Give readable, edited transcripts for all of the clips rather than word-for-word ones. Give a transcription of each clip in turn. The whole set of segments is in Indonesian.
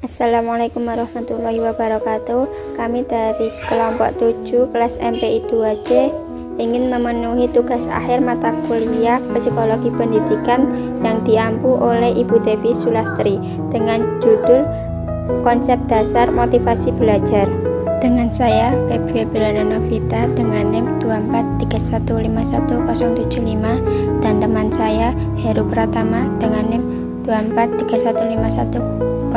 Assalamualaikum warahmatullahi wabarakatuh. Kami dari kelompok 7 kelas MPI 2C ingin memenuhi tugas akhir mata kuliah Psikologi Pendidikan yang diampu oleh Ibu Devi Sulastri dengan judul Konsep Dasar Motivasi Belajar. Dengan saya Febri Belanda Novita dengan NIM 2431510075 dan teman saya Heru Pratama dengan NIM 2431510066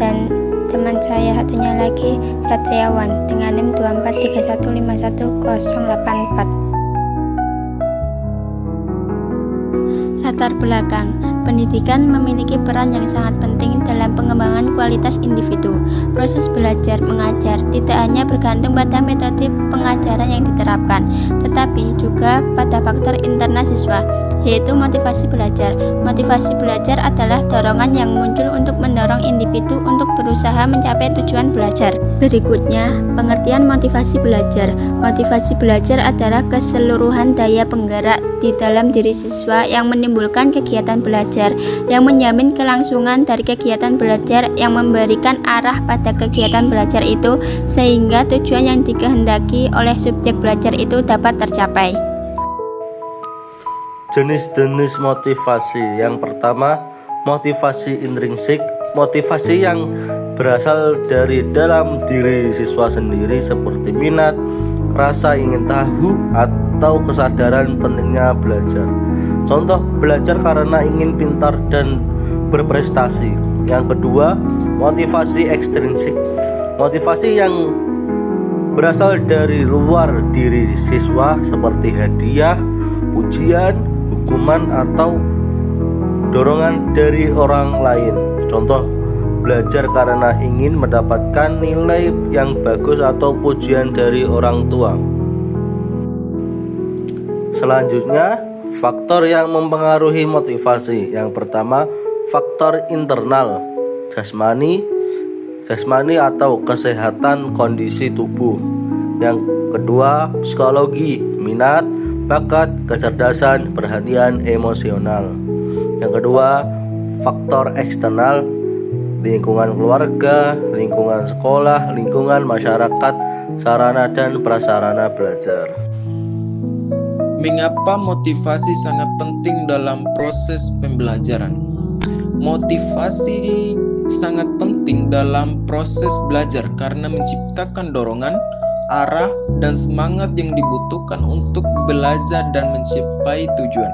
dan teman saya satunya lagi Satriawan dengan NIM 24311084. Latar belakang pendidikan memiliki peran yang sangat penting dalam pengembangan kualitas individu. Proses belajar mengajar tidak hanya bergantung pada metode pengajaran yang diterapkan, tetapi juga pada faktor internal siswa, yaitu motivasi belajar. Motivasi belajar adalah dorongan yang muncul untuk mendorong individu untuk berusaha mencapai tujuan belajar. Berikutnya, pengertian motivasi belajar. Motivasi belajar adalah keseluruhan daya penggerak di dalam diri siswa yang menimbulkan kegiatan belajar, yang menjamin kelangsungan dari kegiatan belajar, yang memberikan arah pada kegiatan belajar itu sehingga tujuan yang dikehendaki oleh subjek belajar itu dapat tercapai. Jenis-jenis motivasi. Yang pertama, motivasi intrinsik, motivasi yang berasal dari dalam diri siswa sendiri seperti minat, rasa ingin tahu, atau kesadaran pentingnya belajar. Contoh, belajar karena ingin pintar dan berprestasi. Yang kedua, motivasi ekstrinsik, motivasi yang berasal dari luar diri siswa seperti hadiah, pujian, hukuman, atau dorongan dari orang lain. Contoh, belajar karena ingin mendapatkan nilai yang bagus atau pujian dari orang tua. Selanjutnya, faktor yang mempengaruhi motivasi. Yang pertama, faktor internal, jasmani atau kesehatan kondisi tubuh. Yang kedua, psikologi, minat, bakat, kecerdasan, perhatian emosional. Yang kedua, faktor eksternal, lingkungan keluarga, lingkungan sekolah, lingkungan masyarakat, sarana dan prasarana belajar. Mengapa motivasi sangat penting dalam proses pembelajaran? Motivasi sangat penting dalam proses belajar karena menciptakan dorongan, arah, dan semangat yang dibutuhkan untuk belajar dan mencapai tujuan.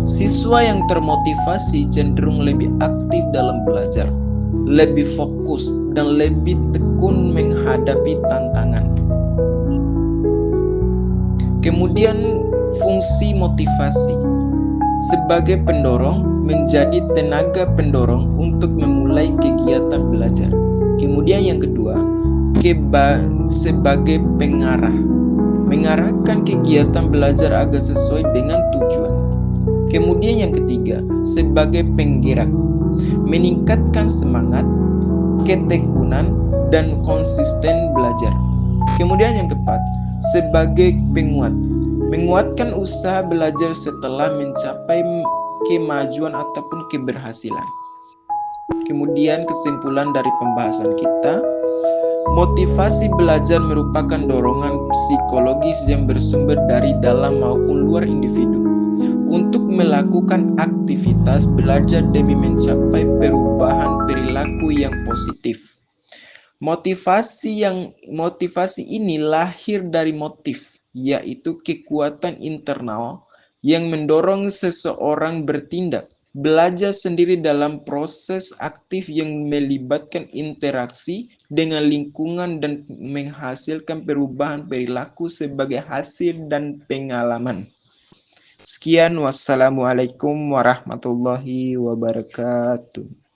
Siswa yang termotivasi cenderung lebih aktif dalam belajar, lebih fokus, dan lebih tekun menghadapi tantangan. Kemudian, fungsi motivasi sebagai pendorong menjadi tenaga pendorong untuk memulai kegiatan belajar. Kemudian yang kedua, sebagai pengarah, mengarahkan kegiatan belajar agar sesuai dengan tujuan. Kemudian yang ketiga, sebagai penggerak, meningkatkan semangat, ketekunan, dan konsisten belajar. Kemudian yang keempat, sebagai penguat, menguatkan usaha belajar setelah mencapai kemajuan ataupun keberhasilan. Kemudian kesimpulan dari pembahasan kita, motivasi belajar merupakan dorongan psikologis yang bersumber dari dalam maupun luar individu untuk melakukan aktivitas belajar demi mencapai perubahan perilaku yang positif. Motivasi ini lahir dari motif, yaitu kekuatan internal yang mendorong seseorang bertindak, belajar sendiri dalam proses aktif yang melibatkan interaksi dengan lingkungan dan menghasilkan perubahan perilaku sebagai hasil dan pengalaman. Sekian, wassalamualaikum warahmatullahi wabarakatuh.